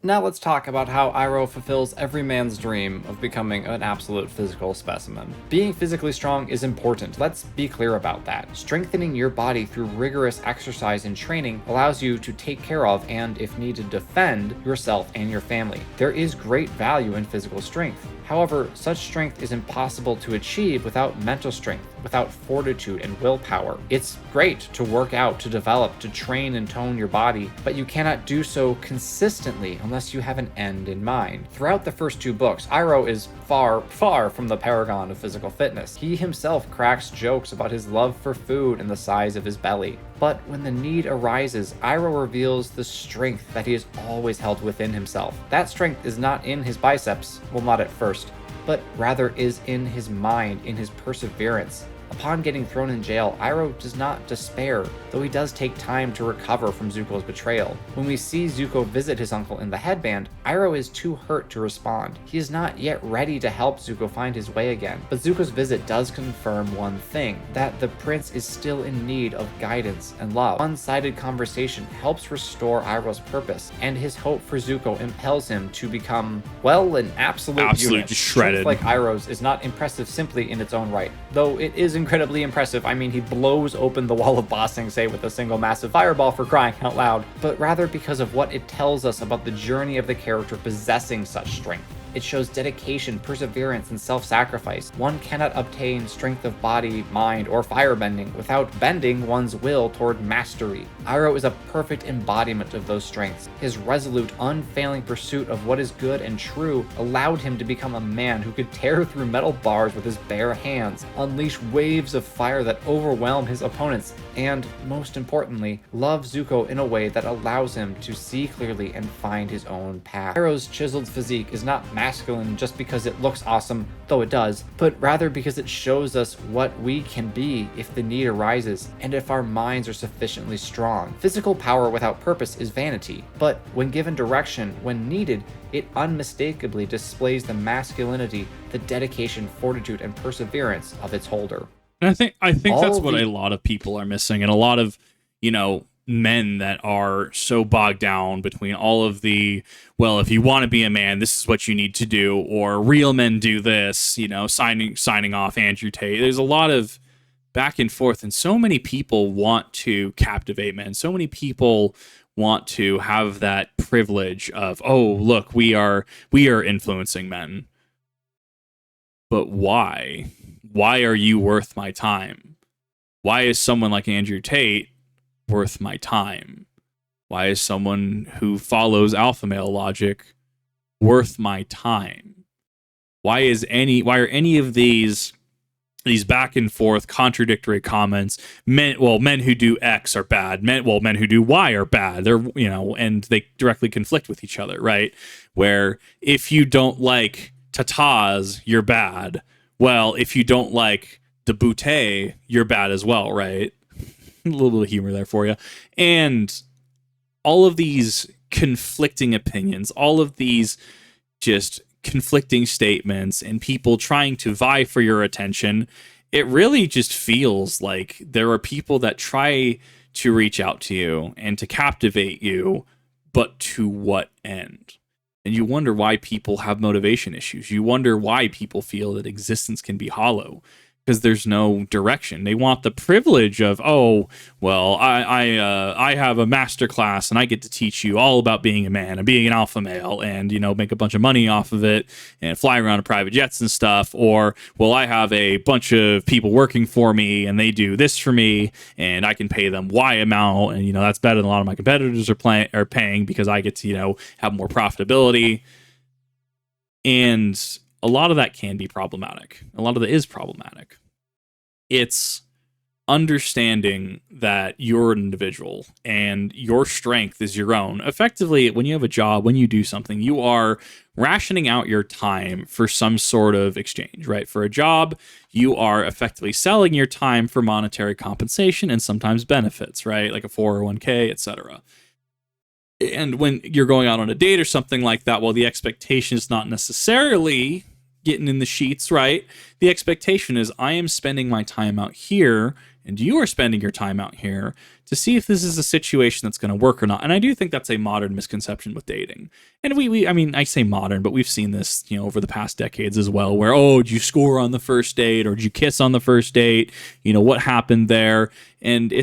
Now let's talk about how Iroh fulfills every man's dream of becoming an absolute physical specimen. Being physically strong is important, let's be clear about that. Strengthening your body through rigorous exercise and training allows you to take care of and, if needed, defend yourself and your family. There is great value in physical strength. However, such strength is impossible to achieve without mental strength, without fortitude and willpower. It's great to work out, to develop, to train and tone your body, but you cannot do so consistently unless you have an end in mind. Throughout the first 2 books, Iroh is far, far from the paragon of physical fitness. He himself cracks jokes about his love for food and the size of his belly. But when the need arises, Iroh reveals the strength that he has always held within himself. That strength is not in his biceps, well, not at first, but rather is in his mind, in his perseverance. Upon getting thrown in jail, Iroh does not despair, though he does take time to recover from Zuko's betrayal. When we see Zuko visit his uncle in the headband, Iroh is too hurt to respond. He is not yet ready to help Zuko find his way again. But Zuko's visit does confirm one thing, that the prince is still in need of guidance and love. One-sided conversation helps restore Iroh's purpose, and his hope for Zuko impels him to become, well, an absolute unit. Shredded. Strength like Iroh's is not impressive simply in its own right, though it is incredibly impressive. I mean, he blows open the wall of Ba Sing Se with a single massive fireball, for crying out loud, but rather because of what it tells us about the journey of the character possessing such strength. It shows dedication, perseverance, and self-sacrifice. One cannot obtain strength of body, mind, or firebending without bending one's will toward mastery. Iroh is a perfect embodiment of those strengths. His resolute, unfailing pursuit of what is good and true allowed him to become a man who could tear through metal bars with his bare hands, unleash waves of fire that overwhelm his opponents, and, most importantly, love Zuko in a way that allows him to see clearly and find his own path. Iroh's chiseled physique is not masculine just because it looks awesome, though it does, but rather because it shows us what we can be if the need arises, and if our minds are sufficiently strong. Physical power without purpose is vanity, but when given direction, when needed, it unmistakably displays the masculinity, the dedication, fortitude, and perseverance of its holder. And I think that's what a lot of people are missing, and a lot of, men that are so bogged down between all of the, well, if you want to be a man, this is what you need to do, or real men do this, signing off Andrew Tate. There's a lot of back and forth, and so many people want to captivate men. So many people want to have that privilege of, oh, look, we are influencing men. But why? Why are you worth my time? Why is someone like Andrew Tate worth my time? Why is someone who follows alpha male logic worth my time? Why are any of these back and forth contradictory comments, men who do X are bad, men who do Y are bad. They're, and they directly conflict with each other, right? Where if you don't like tatas, you're bad. Well, if you don't like the bootay, you're bad as well, right? A little bit of humor there for you. And all of these conflicting opinions, all of these just conflicting statements, and people trying to vie for your attention, it really just feels like there are people that try to reach out to you and to captivate you, but to what end? And you wonder why people have motivation issues. You wonder why people feel that existence can be hollow, because there's no direction. They want the privilege of, oh, well, I have a master class and I get to teach you all about being a man and being an alpha male and, make a bunch of money off of it and fly around in private jets and stuff. Or, well, I have a bunch of people working for me and they do this for me and I can pay them Y amount. And, that's better than a lot of my competitors are paying because I get to, have more profitability. And a lot of that can be problematic. A lot of it is problematic. It's understanding that you're an individual and your strength is your own. Effectively, when you have a job, when you do something, you are rationing out your time for some sort of exchange, right? For a job, you are effectively selling your time for monetary compensation and sometimes benefits, right? Like a 401k, etc. And when you're going out on a date or something like that, well, the expectation is not necessarily getting in the sheets, right? The expectation is I am spending my time out here And you are spending your time out here to see if this is a situation that's going to work or not. And I do think that's a modern misconception with dating. And I mean, I say modern, but we've seen this, over the past decades as well, where, oh, did you score on the first date, or did you kiss on the first date? What happened there? And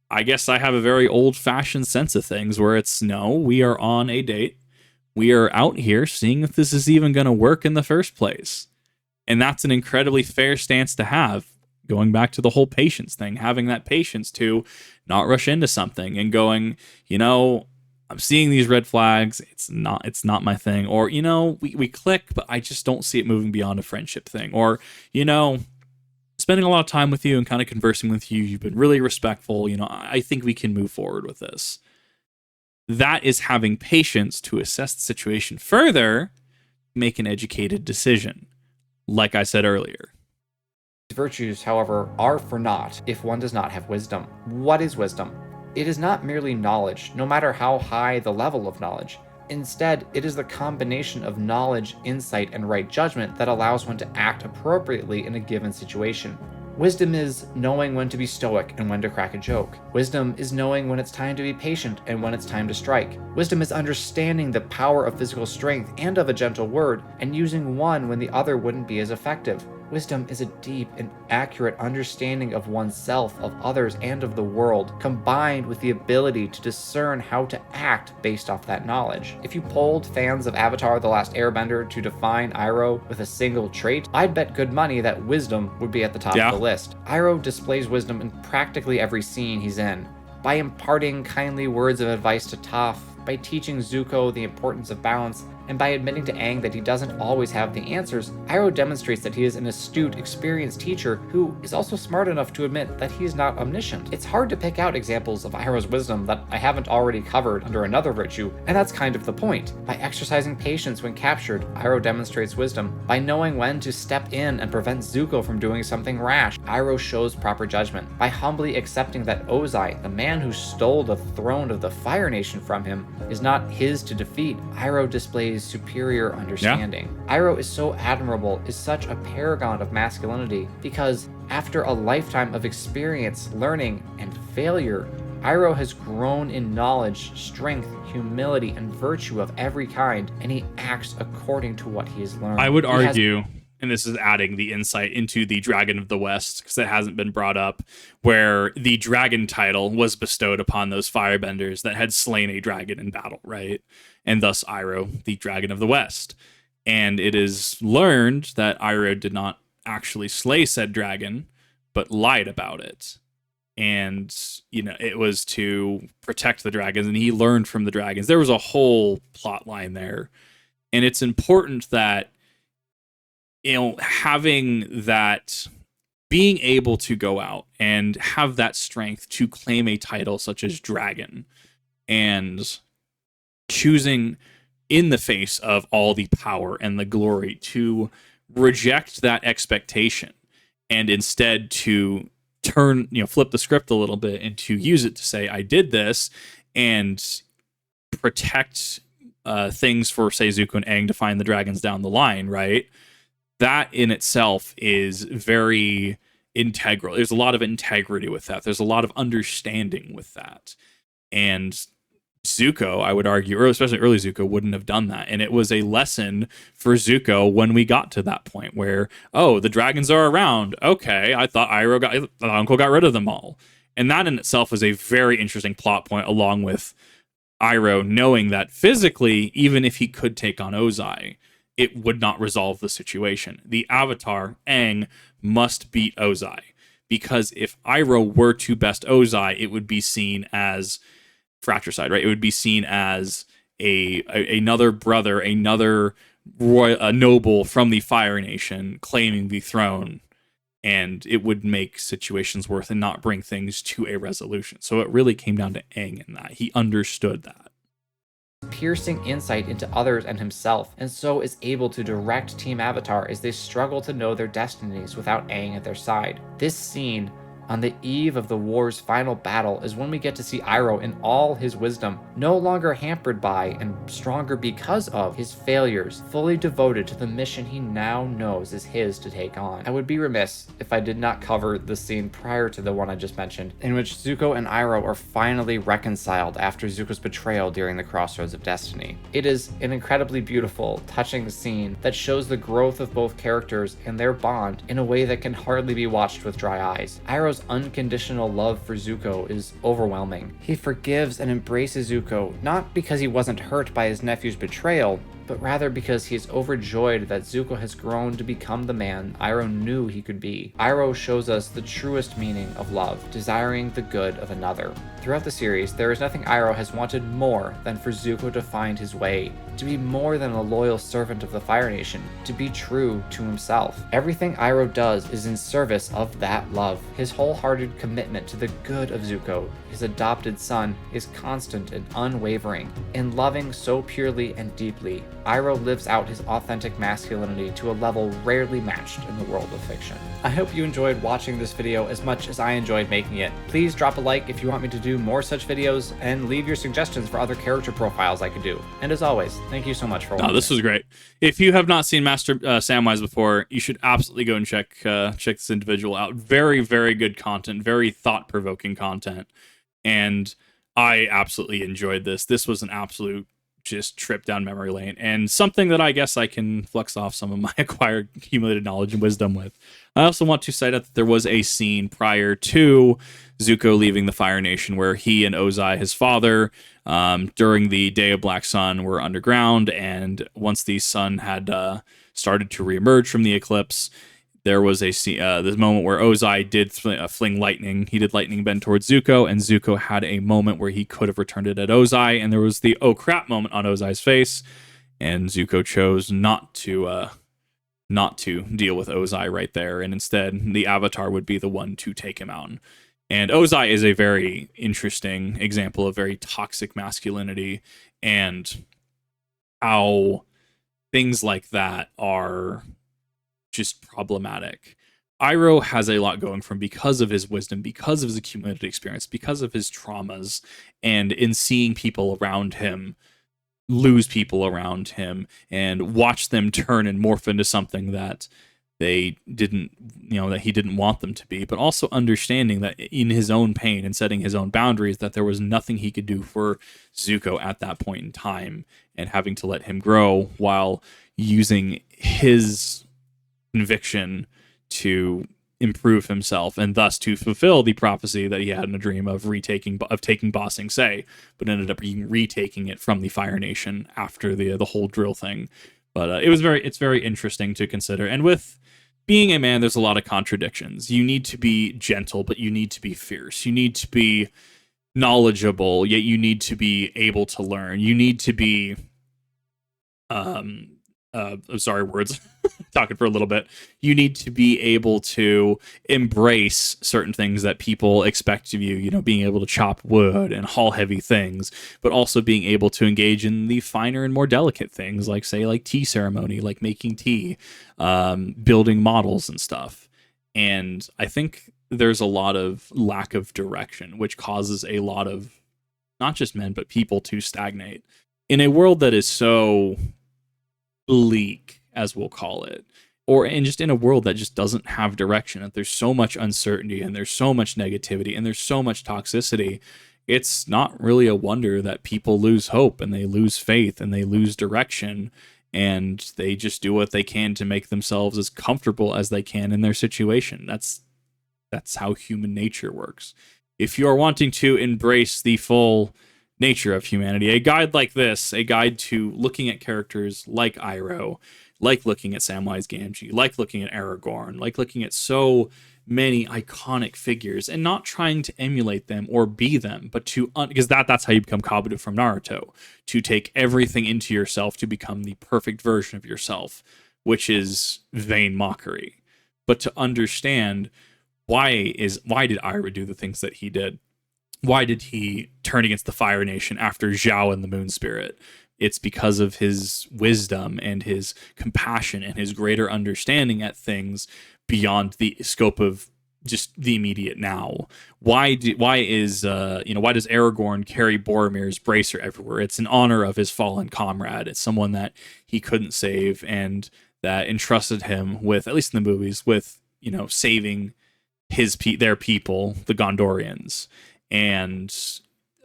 I guess I have a very old-fashioned sense of things where it's, no, we are on a date. We are out here seeing if this is even going to work in the first place. And that's an incredibly fair stance to have. Going back to the whole patience thing, having that patience to not rush into something and going, I'm seeing these red flags. It's not my thing. Or, we click, but I just don't see it moving beyond a friendship thing. Or, spending a lot of time with you and kind of conversing with you. You've been really respectful. I think we can move forward with this. That is having patience to assess the situation further, make an educated decision. Like I said earlier. Virtues, however, are for naught if one does not have wisdom. What is wisdom? It is not merely knowledge, no matter how high the level of knowledge. Instead, it is the combination of knowledge, insight, and right judgment that allows one to act appropriately in a given situation. Wisdom is knowing when to be stoic and when to crack a joke. Wisdom is knowing when it's time to be patient and when it's time to strike. Wisdom is understanding the power of physical strength and of a gentle word, and using one when the other wouldn't be as effective. Wisdom is a deep and accurate understanding of oneself, of others, and of the world, combined with the ability to discern how to act based off that knowledge. If you polled fans of Avatar the Last Airbender to define Iroh with a single trait, I'd bet good money that wisdom would be at the top of the list. Iroh displays wisdom in practically every scene he's in. By imparting kindly words of advice to Toph, by teaching Zuko the importance of balance, and by admitting to Aang that he doesn't always have the answers, Iroh demonstrates that he is an astute, experienced teacher who is also smart enough to admit that he's not omniscient. It's hard to pick out examples of Iroh's wisdom that I haven't already covered under another virtue, and that's kind of the point. By exercising patience when captured, Iroh demonstrates wisdom. By knowing when to step in and prevent Zuko from doing something rash, Iroh shows proper judgment. By humbly accepting that Ozai, the man who stole the throne of the Fire Nation from him, is not his to defeat, Iroh displays superior understanding. Iroh is so admirable, is such a paragon of masculinity, because after a lifetime of experience, learning, and failure, Iroh has grown in knowledge, strength, humility, and virtue of every kind, and he acts according to what he has learned. I would argue, and this is adding the insight into the Dragon of the West, because it hasn't been brought up, where the dragon title was bestowed upon those firebenders that had slain a dragon in battle, right? And thus Iroh, the Dragon of the West. And it is learned that Iroh did not actually slay said dragon, but lied about it. And, it was to protect the dragons, and he learned from the dragons. There was a whole plot line there. And it's important that, having that, being able to go out and have that strength to claim a title such as dragon, and choosing in the face of all the power and the glory to reject that expectation and instead to turn, flip the script a little bit and to use it to say, I did this, and protect things for, say, Zuko and Aang to find the dragons down the line, right? That in itself is very integral. There's a lot of integrity with that. There's a lot of understanding with that. And Zuko, I would argue, especially early Zuko, wouldn't have done that. And it was a lesson for Zuko when we got to that point where, oh, the dragons are around. Okay, I thought Uncle got rid of them all. And that in itself is a very interesting plot point, along with Iroh knowing that physically, even if he could take on Ozai, it would not resolve the situation. The Avatar, Aang, must beat Ozai. Because if Iroh were to best Ozai, it would be seen as fratricide, right? It would be seen as another brother, another noble from the Fire Nation claiming the throne, and it would make situations worse and not bring things to a resolution. So it really came down to Aang in that. He understood that. Piercing insight into others and himself, and so is able to direct Team Avatar as they struggle to know their destinies without Aang at their side. This scene On the eve of the war's final battle is when we get to see Iroh in all his wisdom, no longer hampered by and stronger because of his failures, fully devoted to the mission he now knows is his to take on. I would be remiss if I did not cover the scene prior to the one I just mentioned, in which Zuko and Iroh are finally reconciled after Zuko's betrayal during the Crossroads of Destiny. It is an incredibly beautiful, touching scene that shows the growth of both characters and their bond in a way that can hardly be watched with dry eyes. Iroh's unconditional love for Zuko is overwhelming. He forgives and embraces Zuko, not because he wasn't hurt by his nephew's betrayal, but rather because he is overjoyed that Zuko has grown to become the man Iroh knew he could be. Iroh shows us the truest meaning of love, desiring the good of another. Throughout the series, there is nothing Iroh has wanted more than for Zuko to find his way, to be more than a loyal servant of the Fire Nation, to be true to himself. Everything Iroh does is in service of that love. His wholehearted commitment to the good of Zuko, his adopted son, is constant and unwavering. In loving so purely and deeply, Iroh lives out his authentic masculinity to a level rarely matched in the world of fiction. I hope you enjoyed watching this video as much as I enjoyed making it. Please drop a like if you want me to do more such videos, and leave your suggestions for other character profiles I could do. And as always, thank you so much for watching. No, this was great. If you have not seen Master Samwise before, you should absolutely go and check this individual out. Very, very good content, very thought-provoking content, and I absolutely enjoyed this. This was an absolute just trip down memory lane, and something that I guess I can flex off some of my acquired accumulated knowledge and wisdom with. I also want to cite out that there was a scene prior to Zuko leaving the Fire Nation where he and Ozai, his father, during the Day of Black Sun, were underground, and once the sun had started to reemerge from the eclipse, there was this moment where Ozai did fling lightning. He did lightning bend towards Zuko, and Zuko had a moment where he could have returned it at Ozai, and there was the oh crap moment on Ozai's face, and Zuko chose not to deal with Ozai right there, and instead the Avatar would be the one to take him out. And Ozai is a very interesting example of very toxic masculinity, and how things like that are just problematic. Iroh has a lot going from because of his wisdom, because of his accumulated experience, because of his traumas, and in seeing people around him lose people around him and watch them turn and morph into something that they didn't, that he didn't want them to be, but also understanding that in his own pain and setting his own boundaries, that there was nothing he could do for Zuko at that point in time, and having to let him grow while using his conviction to improve himself, and thus to fulfill the prophecy that he had in a dream of taking Ba Sing Se, but ended up retaking it from the Fire Nation after the whole drill thing. But it's very interesting to consider. And with being a man, there's a lot of contradictions. You need to be gentle, but you need to be fierce. You need to be knowledgeable, yet you need to be able to learn. You need to be sorry, words, talking for a little bit. You need to be able to embrace certain things that people expect of you, being able to chop wood and haul heavy things, but also being able to engage in the finer and more delicate things, like tea ceremony, like making tea, building models and stuff. And I think there's a lot of lack of direction, which causes a lot of, not just men, but people to stagnate. In a world that is so bleak, as we'll call it, and just in a world that just doesn't have direction, that there's so much uncertainty and there's so much negativity and there's so much toxicity, it's not really a wonder that people lose hope and they lose faith and they lose direction, and they just do what they can to make themselves as comfortable as they can in their situation. That's how human nature works. If you are wanting to embrace the full nature of humanity, a guide like this, a guide to looking at characters like Iroh, like looking at Samwise Gamgee, like looking at Aragorn, like looking at so many iconic figures, and not trying to emulate them or be them, but because that's how you become Kabuto from Naruto, to take everything into yourself to become the perfect version of yourself, which is vain mockery. But to understand why did Iroh do the things that he did? Why did he turn against the Fire Nation after Zhao and the Moon Spirit? It's because of his wisdom and his compassion and his greater understanding at things beyond the scope of just the immediate now. Why does Aragorn carry Boromir's bracer everywhere? It's in honor of his fallen comrade. It's someone that he couldn't save and that entrusted him with, at least in the movies, with, saving their people, the Gondorians. And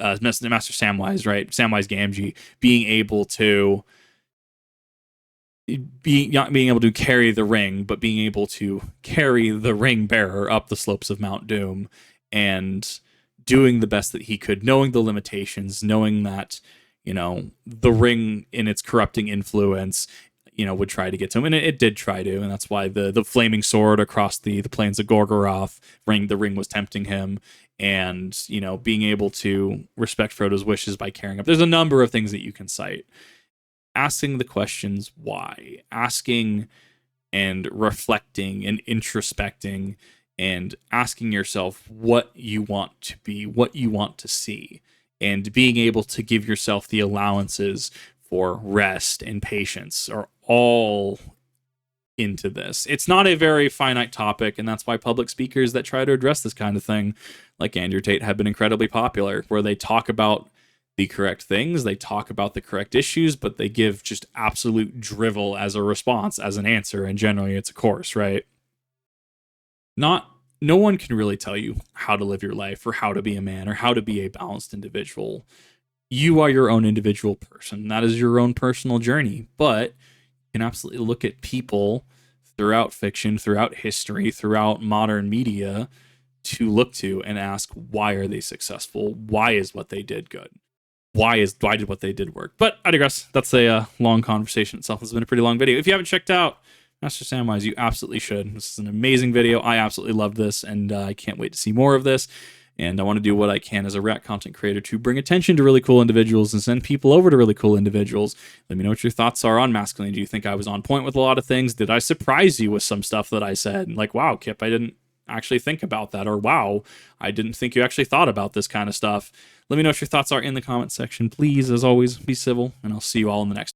Master Samwise, right? Samwise Gamgee being able to not being able to carry the ring, but being able to carry the ring bearer up the slopes of Mount Doom and doing the best that he could, knowing the limitations, knowing that, the ring in its corrupting influence, would try to get to him. And it did try to, and that's why the flaming sword across the plains of Gorgoroth, the ring was tempting him. And, being able to respect Frodo's wishes by carrying up. There's a number of things that you can cite. Asking the questions why, asking and reflecting and introspecting and asking yourself what you want to be, what you want to see, and being able to give yourself the allowances for rest and patience are all into this. It's not a very finite topic, and that's why public speakers that try to address this kind of thing, like Andrew Tate, have been incredibly popular, where they talk about the correct things, they talk about the correct issues, but they give just absolute drivel as a response, as an answer, and generally it's a course, right? No one can really tell you how to live your life or how to be a man or how to be a balanced individual. You are your own individual person. That is your own personal journey, but you can absolutely look at people throughout fiction, throughout history, throughout modern media to look to and ask, why are they successful? Why is what they did good? Why did what they did work? But I digress. That's a long conversation itself. It's been a pretty long video. If you haven't checked out Master Samwise, you absolutely should. This is an amazing video. I absolutely love this, and I can't wait to see more of this. And I want to do what I can as a React content creator to bring attention to really cool individuals and send people over to really cool individuals. Let me know what your thoughts are on masculinity. Do you think I was on point with a lot of things? Did I surprise you with some stuff that I said? Like, wow, Kip, I didn't actually think about that. Or wow, I didn't think you actually thought about this kind of stuff. Let me know what your thoughts are in the comment section. Please, as always, be civil, and I'll see you all in the next